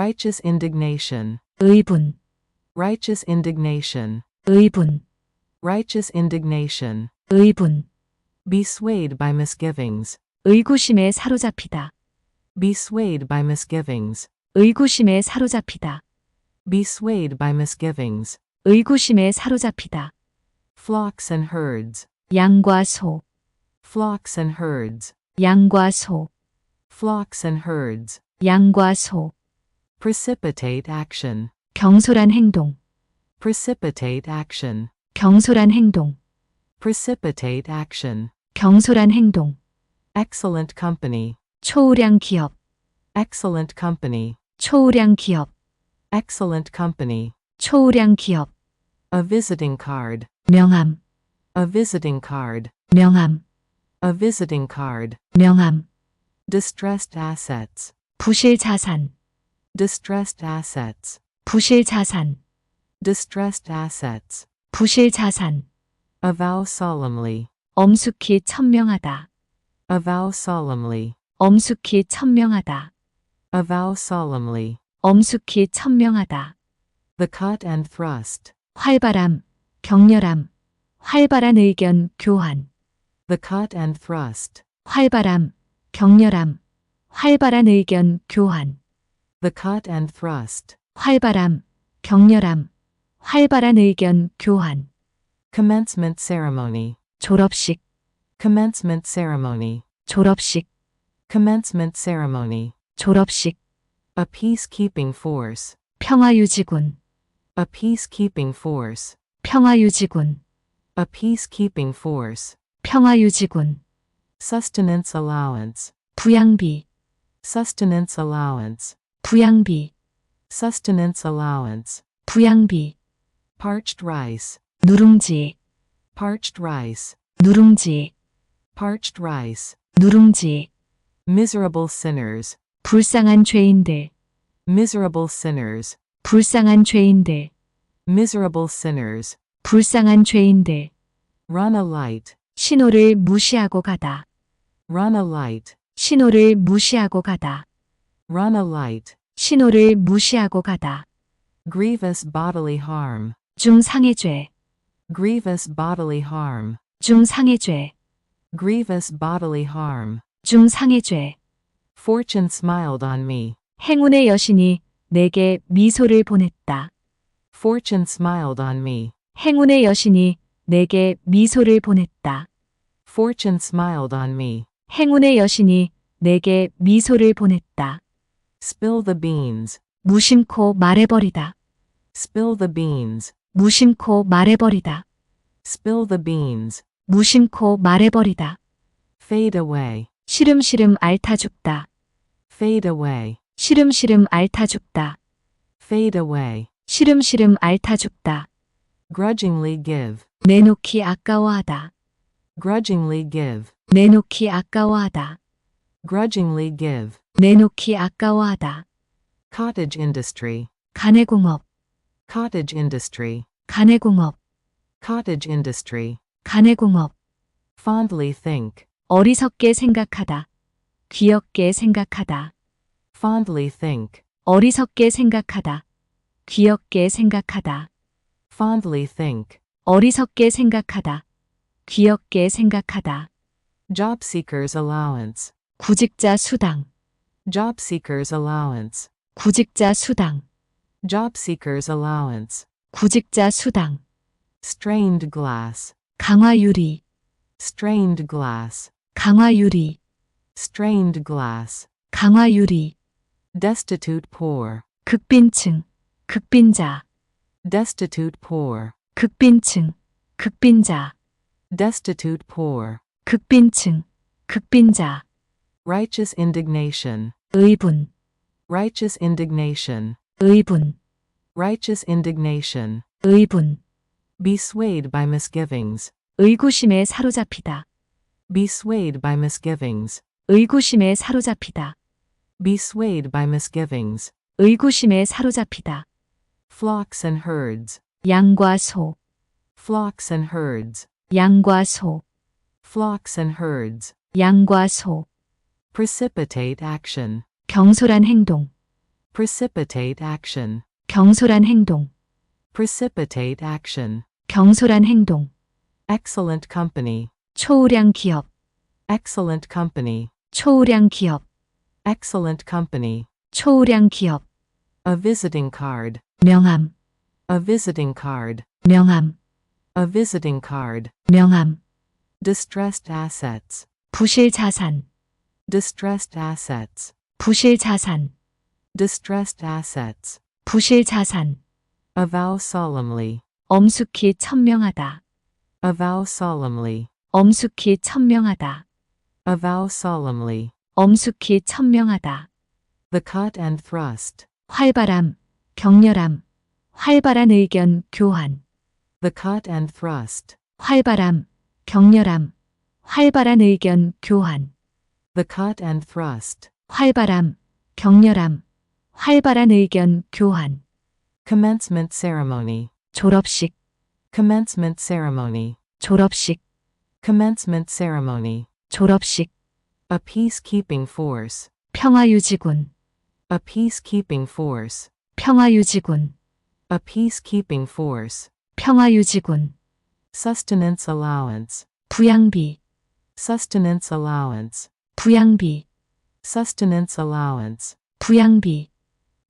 righteous indignation, 의분, righteous indignation, 의분, righteous indignation, 의분, be swayed by misgivings, 의구심에 사로잡히다, be swayed by misgivings, 의구심에 사로잡히다, be swayed by misgivings, 의구심에 사로잡히다, flocks and herds, 양과 소, flocks and herds, 양과 소, flocks and herds, 양과 소, precipitate action, 경솔한 행동, precipitate action, 경솔한 행동, precipitate action, 경솔한 행동, excellent company, 초우량 기업, excellent company, 초우량 기업, excellent company, 초우량 기업, a visiting card, 명함, a visiting card, 명함, a visiting card, 명함, distressed assets, 부실 자산, distressed assets, 부실 자산, distressed assets, 부실 자산, avow solemnly, 엄숙히 천명하다, avow solemnly, 엄숙히 천명하다, avow solemnly, 엄숙히 천명하다, the cut and thrust, 활발함, 격렬함, 활발한 의견 교환, the cut and thrust, 활발함, 격렬함, 활발한 의견 교환, the cut and thrust, 활발함, 격렬함, 활발한 의견 교환, commencement ceremony, 졸업식, commencement ceremony, 졸업식, commencement ceremony, 졸업식, a peacekeeping force, 평화유지군, a peacekeeping force, 평화유지군, a peacekeeping force, 평화유지군, sustenance allowance, 부양비, sustenance allowance, 부양비, sustenance allowance, 부양비, parched rice, 누룽지, parched rice, 누룽지, parched rice, 누룽지, miserable sinners, 불쌍한 죄인들, miserable sinners, 불쌍한 죄인들, miserable sinners, 불쌍한 죄인들, run a light, 신호를 무시하고 가다, run a light, 신호를 무시하고 가다, run a light, 신호를 무시하고 가다, grievous bodily harm, 중상해죄, grievous bodily harm, 중상해죄, grievous bodily harm, 중상해죄, fortune smiled on me, 행운의 여신이 내게 미소를 보냈다. fortune smiled on me, 행운의 여신이 내게 미소를 보냈다. fortune smiled on me, 행운의 여신이 내게 미소를 보냈다. spill the beans, 무심코 말해버리다. spill the beans, 무심코 말해버리다. spill the beans, 무심코 말해버리다. fade away, 시름시름 앓다 죽다. fade away, 시름시름 앓다 죽다. fade away, 시름시름 앓다 죽다. grudgingly give, 내놓기 아까워하다. grudgingly give, 내놓기 아까워하다. grudgingly give, 내놓기 아까워하다. cottage industry, 가내공업, cottage industry, 가내공업, cottage industry, 가내공업. fondly think, 어리석게 생각하다. 귀엽게 생각하다. fondly think, 어리석게 생각하다. 귀엽게 생각하다. fondly think, 어리석게 생각하다. 귀엽게 생각하다. job seekers allowance, 구직자 수당, job seekers allowance, 구직자 수당, job seekers allowance, 구직자 수당. strained glass, 강화유리, strained glass, 강화유리, strained glass, 강화유리. destitute poor, 극빈층, 극빈자, destitute poor, 극빈층, 극빈자, destitute poor, 극빈층, 극빈자. righteous indignation, 의분, righteous indignation, 의분, righteous indignation, 의분. be swayed by misgivings, 의구심에 사로잡히다. be swayed by misgivings, 의구심에 사로잡히다. be swayed by misgivings, 의구심에 사로잡히다. flocks and herds, 양과 소, flocks and herds, 양과 소, flocks and herds, 양과 소. precipitate action, 경솔한 행동, precipitate action, 경솔한 행동, precipitate action, 경솔한 행동, excellent company, 초우량 기업, excellent company, 초우량 기업, excellent company, 초우량 기업, a visiting card, 명함, a visiting card, 명함, a visiting card, 명함, distressed assets, 부실 자산, distressed assets, 부실 자산, distressed assets, 부실 자산, avow solemnly, 엄숙히 천명하다, avow solemnly, 엄숙히 천명하다, avow solemnly, 엄숙히 천명하다, the cut and thrust, 활발함, 격렬함, 활발한 의견 교환, the cut and thrust, 활발함, 격렬함, 활발한 의견 교환, the cut and thrust, 활발함, 격렬함, 활발한 의견 교환, commencement ceremony, 졸업식, commencement ceremony, 졸업식, commencement ceremony, 졸업식, a peacekeeping force, 평화유지군, a peacekeeping force, 평화유지군, a peacekeeping force, 평화유지군, sustenance allowance, 부양비, sustenance allowance, 부양비, sustenance allowance, 부양비,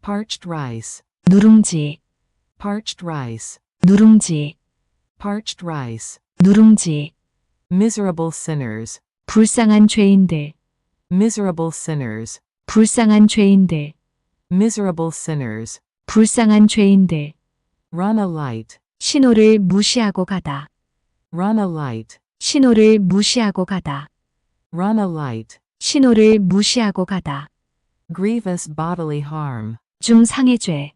parched rice, 누룽지, parched rice, 누룽지, parched rice, 누룽지, miserable sinners, 불쌍한 죄인들, miserable sinners, 불쌍한 죄인들, miserable sinners, 불쌍한 죄인들, run a light, 신호를 무시하고 가다, run a light, 신호를 무시하고 가다, run a light, 신호를 무시하고 가다, grievous bodily harm, 중상해죄,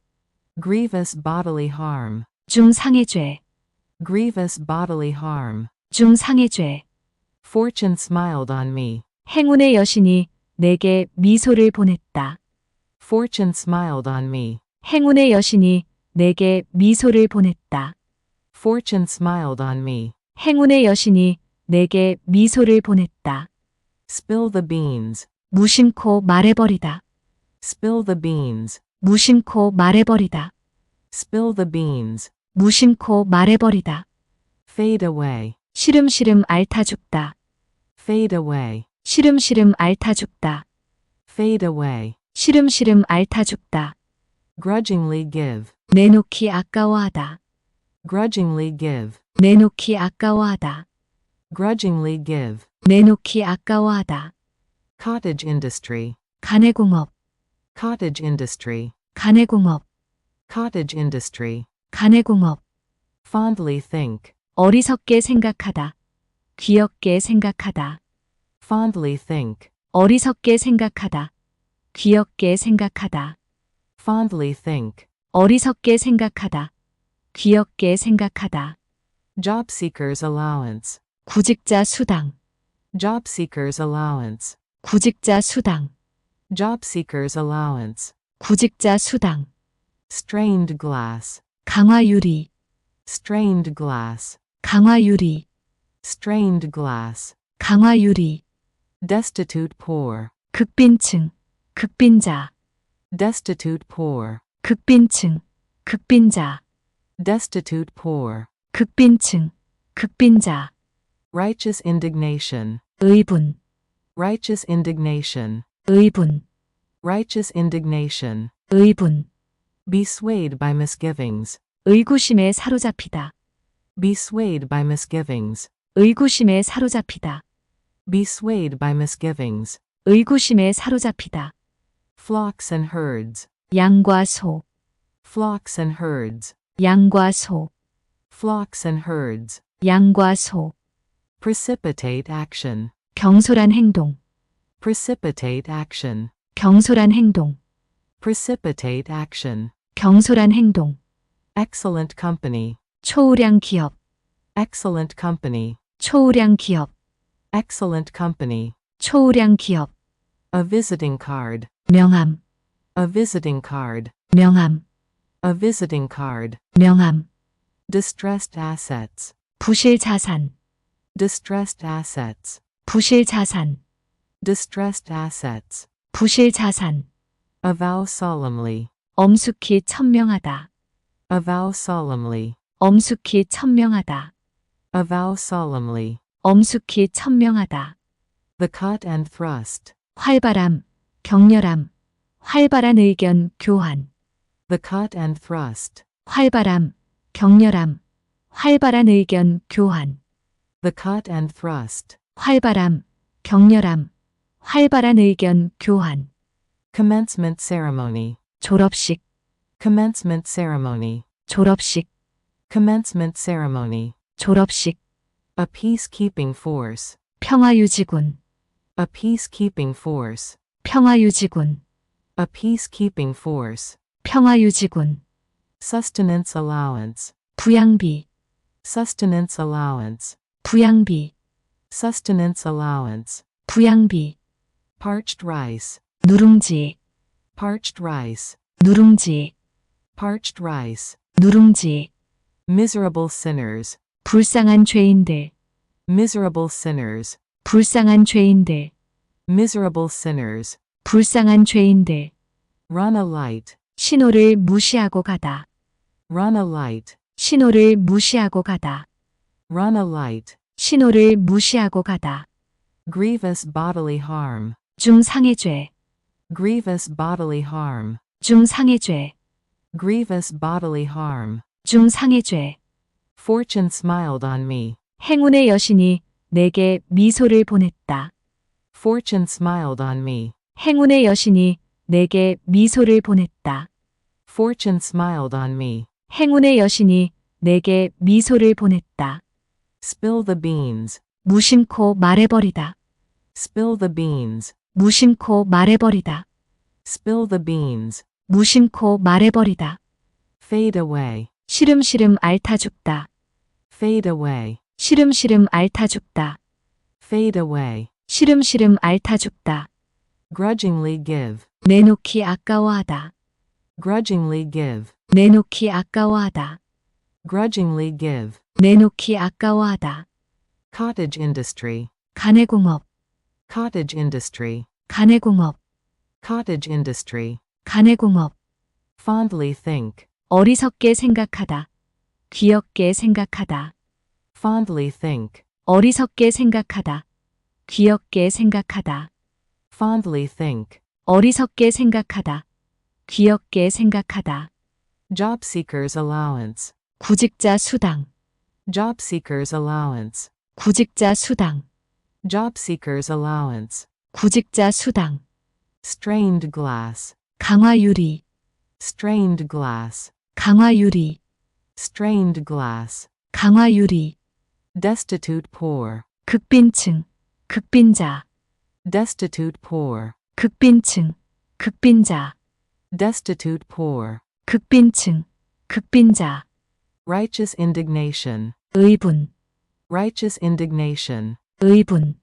grievous bodily harm, 중상해죄, grievous bodily harm, 중상해죄, fortune smiled on me, 행운의 여신이 내게 미소를 보냈다. fortune smiled on me, 행운의 여신이 내게 미소를 보냈다. fortune smiled on me, 행운의 여신이 내게 미소를 보냈다. spill the beans, 무심코 말해버리다. spill the beans, 무심코 말해버리다. spill the beans, 무심코 말해버리다. fade away, 시름시름 앓다 죽다. fade away, 시름시름 앓다 죽다. fade away, 시름시름 앓다 죽다. grudgingly give, 내놓기 아까워하다. grudgingly give, 내놓기 아까워하다. grudgingly give, 내놓기 아까워하다. cottage industry, 가내공업, cottage industry, 가내공업, cottage industry, 가내공업. fondly think, 어리석게 생각하다. 귀엽게 생각하다. fondly think, 어리석게 생각하다. 귀엽게 생각하다. fondly think, 어리석게 생각하다. 귀엽게 생각하다. job seekers allowance, 구직자 수당, job seekers allowance, 구직자 수당, job seekers allowance, 구직자 수당. strained glass, 강화유리, strained glass, 강화유리, strained glass, 강화유리. destitute poor, 극빈층, 극빈자, destitute poor, 극빈층, 극빈자, destitute poor, 극빈층, 극빈자. righteous indignation, 의분, righteous indignation, 의분, righteous indignation, 의분. be swayed by misgivings, 의구심에 사로잡히다. be swayed by misgivings, 의구심에 사로잡히다. be swayed by misgivings, 의구심에 사로잡히다. flocks and herds, 양과 소, flocks and herds, 양과 소, flocks and herds, 양과 소. precipitate action, 경솔한 행동, precipitate action, 경솔한 행동, precipitate action, 경솔한 행동. excellent company, 초우량 기업, excellent company, 초우량 기업, excellent company, 초우량 기업. a visiting card, 명함, a visiting card, 명함, a visiting card, 명함. distressed assets, 부실 자산, distressed assets, 부실 자산, distressed assets, 부실 자산. Avow solemnly. 엄숙히 천명하다. Avow solemnly. 엄숙히 천명하다. Avow solemnly. 엄숙히 천명하다. The cut and thrust. 활발함, 격렬함, 활발한 의견 교환. The cut and thrust. 활발함, 격렬함, 활발한 의견 교환. The cut and thrust. 활발함, 격렬함, 활발한 의견 교환. Commencement ceremony. 졸업식, Commencement ceremony. 졸업식, Commencement ceremony. 졸업식. A peacekeeping force. 평화유지군, A peacekeeping force. 평화유지군, A peacekeeping force. 평화유지군. Sustenance allowance. 부양비, Sustenance allowance. 부양비, Sustenance allowance. 부양비. Parched rice. 누룽지, Parched rice. 누룽지, Parched rice. 누룽지. Miserable sinners. 불쌍한 죄인들, Miserable sinners. 불쌍한 죄인들, Miserable sinners. 불쌍한 죄인들. Run a light. 신호를 무시하고 가다. Run a light. 신호를 무시하고 가다. Run a light. 신호를 무시하고 가다. Grievous bodily harm. 중상해죄, Grievous bodily harm. 중상해죄, Grievous bodily harm. 중상해죄. Fortune smiled on me. 행운의 여신이 내게 미소를 보냈다. Fortune smiled on me. 행운의 여신이 내게 미소를 보냈다. Fortune smiled on me. 행운의 여신이 내게 미소를 보냈다. Spill the beans. 무심코 말해버리다. Spill the beans. 무심코 말해버리다. Spill the beans. 무심코 말해버리다. Fade away. 시름시름 앓다 죽다. Fade away. 시름시름 앓다 죽다. Fade away. 시름시름 앓다 죽다. Grudgingly give. 내놓기 아까워하다. Grudgingly give. 내놓기 아까워하다. Grudgingly give. 내놓기 아까워하다. Cottage industry. 가내공업, Cottage industry. 가내공업, Cottage industry. 가내공업. Fondly think. 어리석게 생각하다. 귀엽게 생각하다. Fondly think. 어리석게 생각하다. 귀엽게 생각하다. Fondly think. 어리석게 생각하다. 귀엽게 생각하다. Job seekers allowance. 구직자 수당, Job seekers allowance. 구직자 수당, Job seekers allowance. 구직자 수당. Strained glass. 강화유리, Strained glass. 강화유리, Strained glass. 강화유리. Destitute poor. 극빈층, 극빈자, Destitute poor. 극빈층, 극빈자, Destitute poor. 극빈층, 극빈자. Righteous indignation. 의분, Righteous indignation. 의분,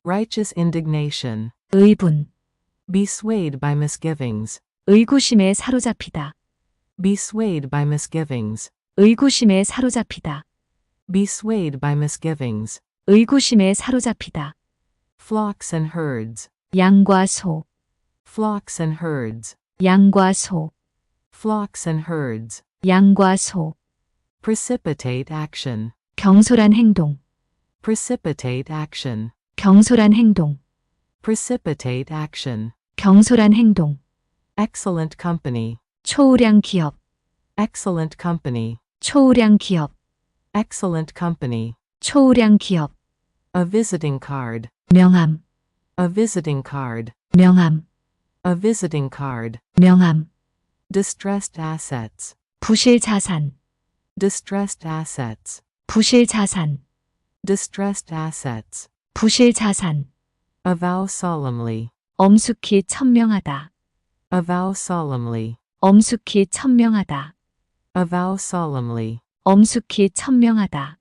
Righteous indignation. 의분. Be swayed by misgivings. 의구심에 사로잡히다. Be swayed by misgivings. 의구심에 사로잡히다. Be swayed by misgivings. 의구심에 사로잡히다. Flocks and herds. 양과 소, Flocks and herds. 양과 소, Flocks and herds. 양과 소. Precipitate action. 경솔한 행동, Precipitate action. 경솔한 행동, Precipitate action. 경솔한 행동. Excellent company. 초우량 기업, Excellent company. 초우량 기업, Excellent company. 초우량 기업. A visiting card. 명함, A visiting card. 명함, A visiting card. 명함. Distressed assets. 부실 자산, Distressed assets. 부실 자산, Distressed assets. 부실 자산. Avow solemnly. 엄숙히 천명하다, Avow solemnly. 엄숙히 천명하다, Avow solemnly. 엄숙히 천명하다.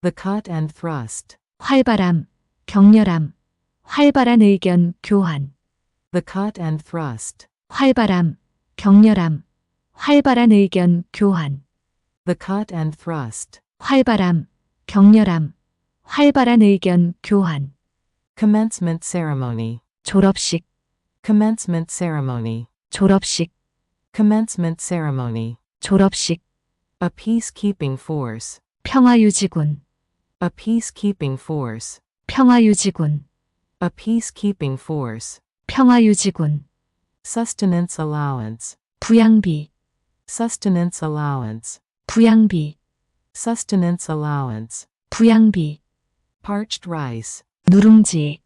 The cut and thrust. 활발함, 격렬함, 활발한 의견 교환. The cut and thrust. 활발함, 격렬함, 활발한 의견 교환. The cut and thrust. 활발함, 격렬함, 활발한 의견 교환. Commencement ceremony. 졸업식, Commencement ceremony. 졸업식, commencement ceremony, 졸업식, a peacekeeping force, 평화유지군, a peacekeeping force, 평화유지군, a peacekeeping force, 평화유지군, sustenance allowance, 부양비, sustenance allowance, 부양비, sustenance allowance, 부양비, parched rice, 누룽지,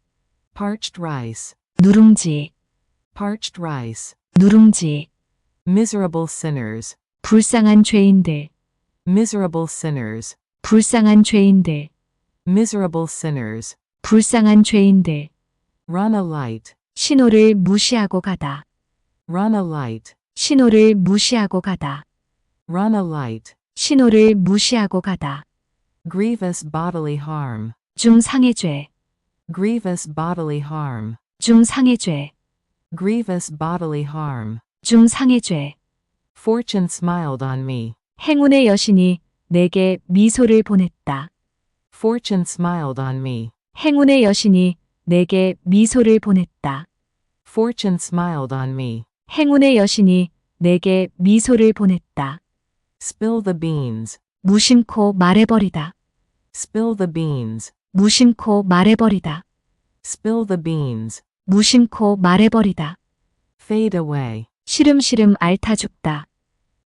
parched rice, 누룽지, parched rice, 누룽지, miserable sinners, 불쌍한 죄인들, miserable sinners, 불쌍한 죄인들, miserable sinners, 불쌍한 죄인들, run a light, 신호를 무시하고 가다, run a light, 신호를 무시하고 가다, run a light, 신호를 무시하고 가다, grievous bodily harm, 중상해죄, grievous bodily harm, 중상해죄, grievous bodily harm, 중상해죄, fortune smiled on me, 행운의 여신이 내게 미소를 보냈다. fortune smiled on me, 행운의 여신이 내게 미소를 보냈다. fortune smiled on me, 행운의 여신이 내게 미소를 보냈다. spill the beans, 무심코 말해버리다. spill the beans, 무심코 말해버리다. spill the beans, 무심코 말해버리다. fade away, 시름시름 앓다 죽다.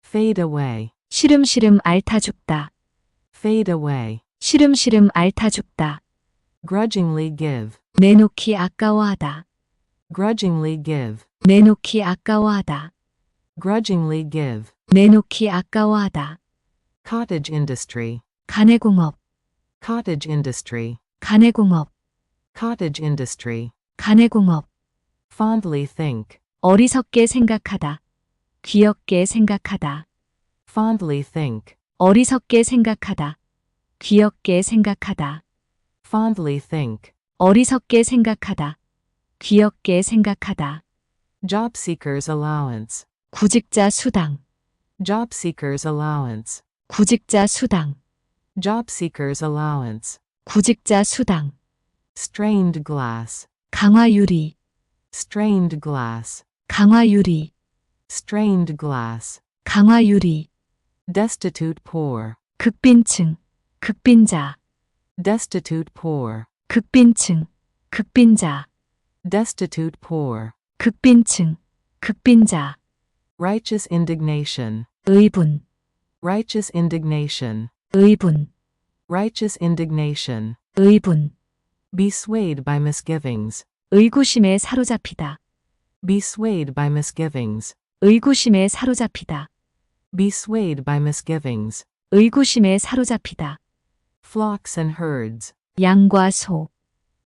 fade away, 시름시름 앓다 죽다. fade away, 시름시름 앓다 죽다. grudgingly give, 내놓기 아까워하다. grudgingly give, 내놓기 아까워하다. grudgingly give, 내놓기 아까워하다. cottage industry, 가내공업, cottage industry, 가내공업, cottage industry, 가내공업. fondly think, 어리석게 생각하다. 귀엽게 생각하다. fondly think, 어리석게 생각하다. 귀엽게 생각하다. fondly think, 어리석게 생각하다. 귀엽게 생각하다. job seekers allowance, 구직자 수당, job seekers allowance, 구직자 수당, job seekers allowance, 구직자 수당. strained glass, 강화유리, strained glass, 강화유리, strained glass, 강화유리. destitute poor, 극빈층, 극빈자, destitute poor, 극빈층, 극빈자, destitute poor, 극빈층, 극빈자. righteous indignation, 의분, righteous indignation, 의분, righteous indignation, 의분. be swayed by misgivings, 의구심에 사로잡히다. be swayed by misgivings, 의구심에 사로잡히다. be swayed by misgivings, 의구심에 사로잡히다. flocks and herds, 양과 소,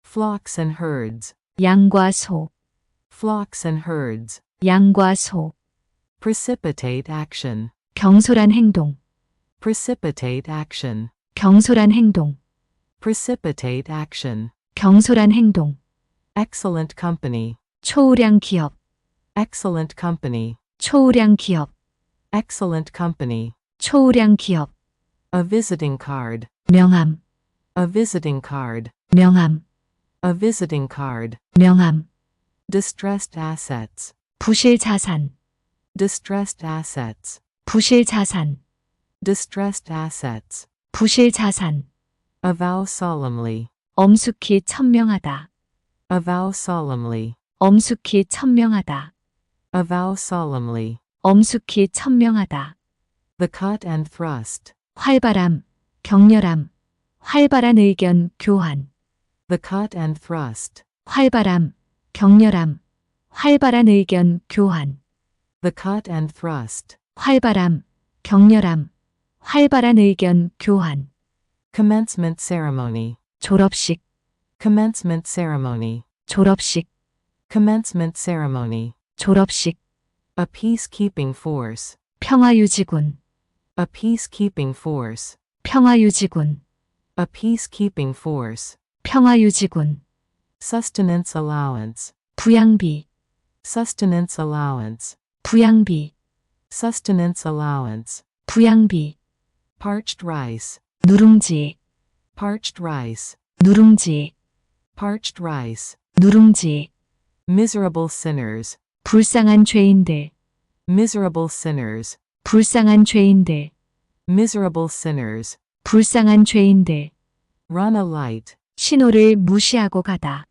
flocks and herds, 양과 소, flocks and herds, 양과 소. precipitate action, 경솔한 행동, precipitate action, 경솔한 행동, precipitate action, 경솔한 행동. excellent company, 초우량 기업, excellent company, 초우량 기업, excellent company, 초우량 기업. a visiting card, 명함, a visiting card, 명함, a visiting card, 명함. distressed assets, 부실 자산, distressed assets, 부실 자산, distressed assets, 부실 자산. avow solemnly, 엄숙히 천명하다, avow solemnly, 엄숙히 천명하다, avow solemnly, 엄숙히 천명하다. the cut and thrust, 활발함, 격렬함, 활발한 의견 교환. the cut and thrust, 활발함, 격렬함, 활발한 의견 교환. the cut and thrust, 활발함, 격렬함, 활발한 의견 교환. commencement ceremony, 졸업식, commencement ceremony, 졸업식, commencement ceremony, 졸업식. a peacekeeping force, 평화유지군, a peacekeeping force, 평화유지군, a peacekeeping force, 평화유지군. sustenance allowance, 부양비, sustenance allowance, 부양비, sustenance allowance, 부양비. parched rice, 누룽지, parched rice, 누룽지, parched rice, 누룽지. miserable sinners, 불쌍한 죄인들, miserable sinners, 불쌍한 죄인들, miserable sinners, 불쌍한 죄인들. run a light, 신호를 무시하고 가다,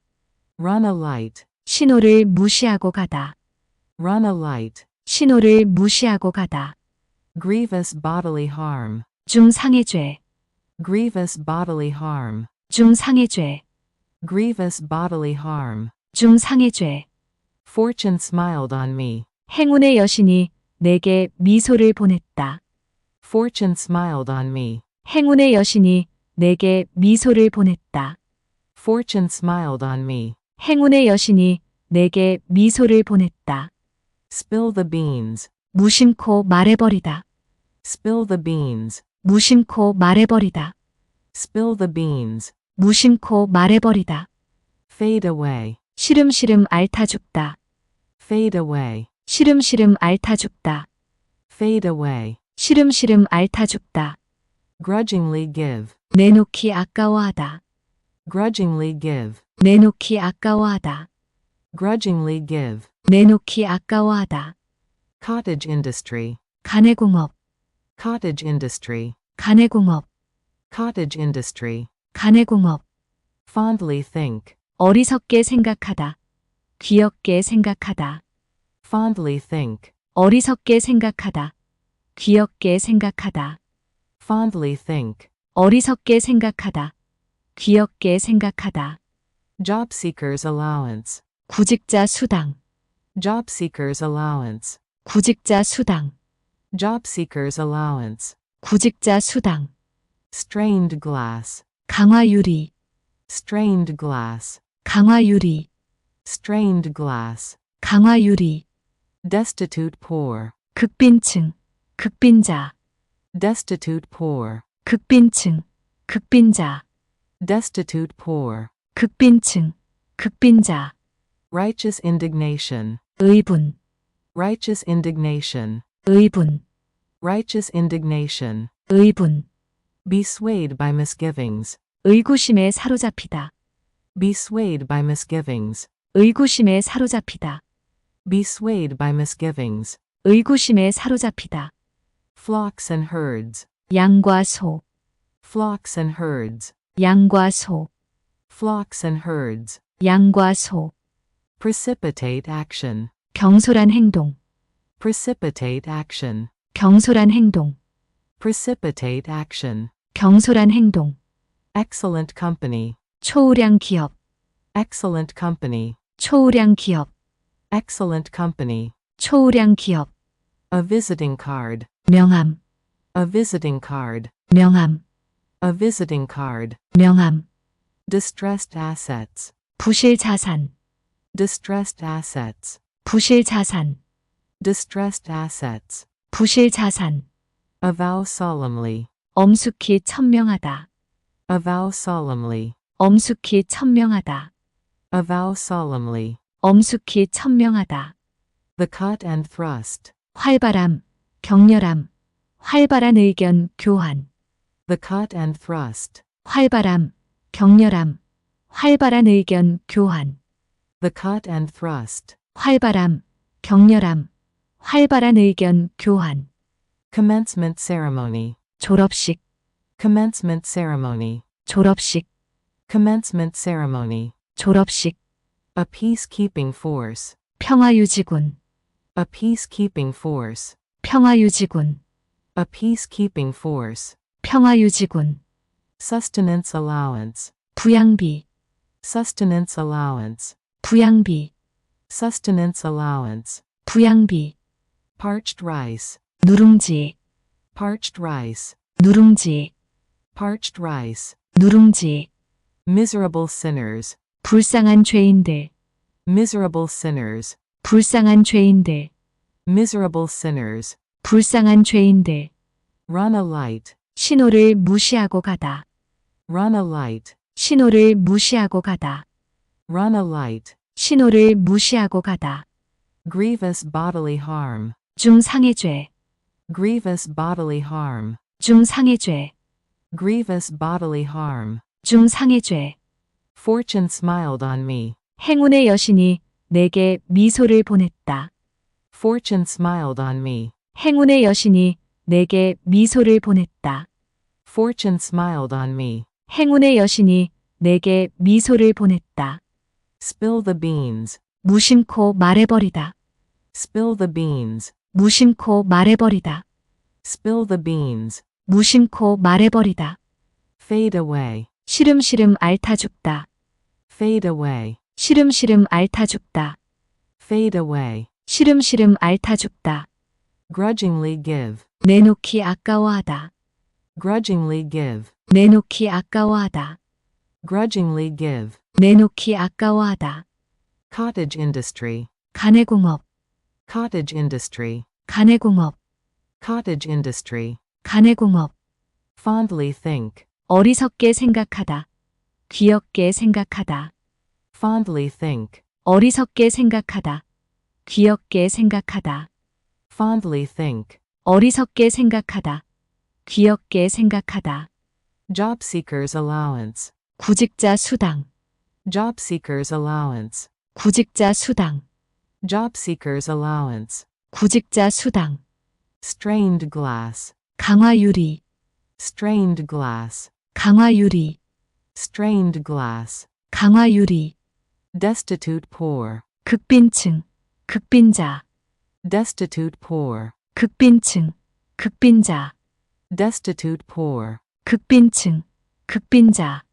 run a light, 신호를 무시하고 가다, run a light, 신호를 무시하고 가다. grievous bodily harm, 중상해 죄, grievous bodily harm, 중상해 죄, grievous bodily harm. 중상해 죄. Fortune smiled on me, 행운의 여신이 내게 미소를 보냈다. fortune smiled on me, 행운의 여신이 내게 미소를 보냈다. fortune smiled on me. 행운의 여신이 내게 미소를 보냈다. Spill the beans, 무심코 말해버리다. spill the beans, 무심코 말해버리다. spill the beans, 무심코 말해버리다. fade away, 시름시름 앓다 죽다. fade away, 시름시름 앓다 죽다. fade away, 시름시름 앓다 죽다. grudgingly give, 내놓기 아까워하다. grudgingly give, 내놓기 아까워하다. grudgingly give. 내놓기 아까워하다. Cottage industry, 가내공업, cottage industry, 가내공업, cottage industry. 가내공업. Fondly think, 어리석게 생각하다. 귀엽게 생각하다. fondly think, 어리석게 생각하다. 귀엽게 생각하다. fondly think. 어리석게 생각하다. 귀엽게 생각하다. Job seekers allowance, 구직자 수당, job seekers allowance, 구직자 수당, job seekers allowance. 구직자 수당. Strained glass, 강화유리, strained glass, 강화유리, strained glass. 강화유리. Destitute poor, 극빈층, 극빈자, destitute poor, 극빈층, 극빈자, destitute poor. 극빈층, 극빈자. Righteous indignation, 의분, righteous indignation, 의분, righteous indignation. 의분. Be swayed by misgivings, 의구심에 사로잡히다. be swayed by misgivings, 의구심에 사로잡히다. be swayed by misgivings. 의구심에 사로잡히다. Flocks and herds, 양과 소, flocks and herds, 양과 소, flocks and herds. 양과 소. Precipitate action, 경솔한 행동, precipitate action, 경솔한 행동, precipitate action. 경솔한 행동. Excellent company, 초우량 기업, excellent company, 초우량 기업, excellent company. 초우량 기업. A visiting card, 명함, a visiting card, 명함, a visiting card. 명함. Distressed assets, 부실 자산, distressed assets, 부실 자산, distressed assets. 부실 자산. Avow solemnly, 엄숙히 천명하다, avow solemnly, 엄숙히 천명하다, avow solemnly. 엄숙히 천명하다. The cut and thrust, 활발함, 격렬함, 활발한 의견 교환. the cut and thrust, 활발함, 격렬함, 활발한 의견 교환. the cut and thrust. 활발함, 격렬함, 활발한 의견 교환. Commencement ceremony, 졸업식, commencement ceremony, 졸업식, commencement ceremony. 졸업식. A peacekeeping force, 평화유지군, a peacekeeping force, 평화유지군, a peacekeeping force. 평화유지군. Sustenance allowance, 부양비, sustenance allowance, 부양비, sustenance allowance. 부양비. Parched rice, 누룽지, parched rice, 누룽지, parched rice. 누룽지. Miserable sinners, 불쌍한 죄인들, miserable sinners, 불쌍한 죄인들, miserable sinners. 불쌍한 죄인들. Run a light, 신호를 무시하고 가다, run a light, 신호를 무시하고 가다, run a light. 신호를 무시하고 가다. Grievous bodily harm, 중상해 죄, grievous bodily harm, 중상해 죄, grievous bodily harm. 중상해 죄. Fortune smiled on me, 행운의 여신이 내게 미소를 보냈다. Fortune smiled on me. 행운의 여신이 내게 미소를 보냈다. Fortune smiled on me. 행운의 여신이 내게 미소를 보냈다. Spill the beans. 무심코 말해버리다. Spill the beans. 무심코 말해버리다. Spill the beans. 무심코 말해버리다. Fade away. 시름시름 앓다 죽다. Fade away. 시름시름 앓다 죽다. Fade away. 시름시름 앓다 죽다. Grudgingly give. 내놓기 아까워하다. Grudgingly give. 내놓기 아까워하다. Grudgingly give. 내놓기 아까워하다. Cottage industry. 가내공업, Cottage industry. 가내공업, Cottage industry. 가내공업. Fondly think. 어리석게 생각하다. 귀엽게 생각하다. Fondly think. 어리석게 생각하다. 귀엽게 생각하다. Fondly think. 어리석게 생각하다. 귀엽게 생각하다. Job seekers allowance. 구직자 수당, Job seekers allowance. 구직자 수당, Job seekers allowance. 구직자 수당. Strained glass. 강화유리, Strained glass. 강화유리, Strained glass. 강화유리. Destitute poor. 극빈층, 극빈자, Destitute poor. 극빈층, 극빈자, Destitute poor. 극빈층, 극빈자.